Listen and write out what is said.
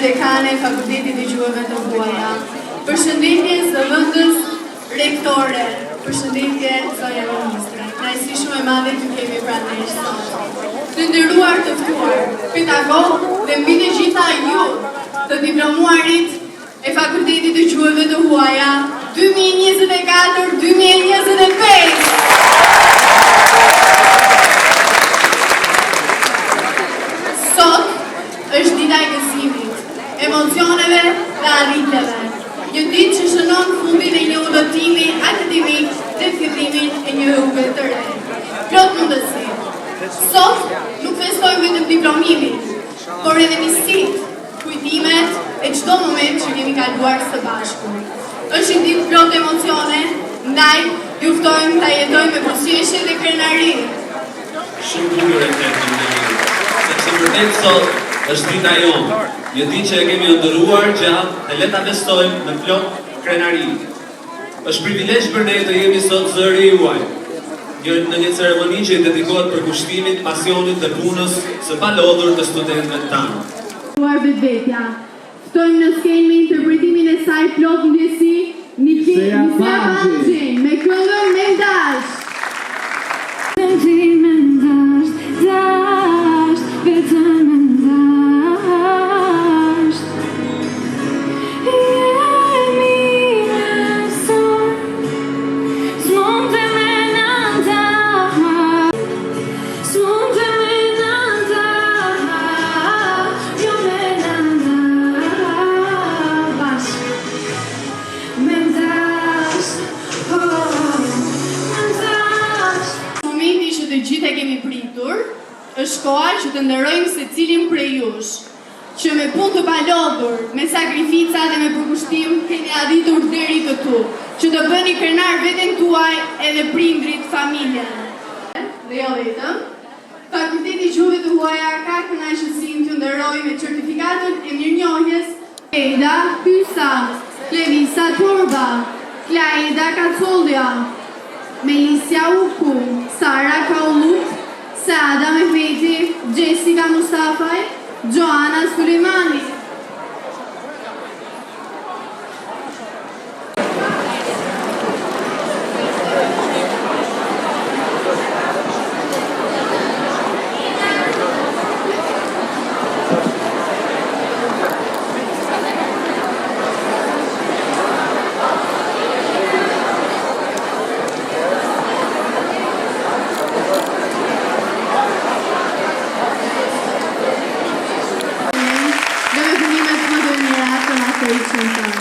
dekane e Fakultetit të Gjuhëve të Huaja. Përshëndetje zëvendës rektore, përshëndetje zonja ministre. Kënaqësi shumë e madhe të kemi pranë nesh sot. Të nderuar të ftuar, pedagog dhe mbi të gjitha ju, të diplomuarit e Fakultetit të Gjuhëve të Huaja 2024-2025. Sot është dita e gëzimit, emocioneve dhe arritjeve. Një ditë që shënon fundin e një udhëtimi akademik dhe fillimin e një rruge të re. Plot mundësi. Sot nuk festojmë vetëm diplomimin, por edhe misit, kujtimet e çdo moment që kemi kaluar së bashku. Është një ditë plot emocione, ndaj ju ftojmë ta jetojmë me buzëqeshje dhe krenari. Shumë bukur e këtë sepse vërtet sot është dita jonë, një ditë që e kemi ndëruar gjatë dhe le ta festojmë me plot krenari. Është privilegj për ne të jemi sot zëri juaj, në një ceremoni që i dedikohet për kushtimit, pasionit dhe punës së palodhur të studentëve tanë. Vetvetja. Ftojmë në skenë me interpretimin e saj plot ndjesi, Nisea Banxhi me këngën Mendash. Është koha që të nderojmë secilin prej jush, që me punë të palodhur, me sakrifica dhe me përkushtim keni arritur deri këtu, që të bëni krenar veten tuaj edhe prindrit, familjen. Dhe jo vetëm, Fakulteti i Gjuhëve të Huaja ka kënaqësinë të nderojë me certifikatën e mirënjohjes Eda Pysa, Levisa Torba, Klaida Kacolja, Melisja Uku, Sara Kaulut, Saada Mehmeti, Jessica Mustafaj, Joana Sulejmani. Thank you.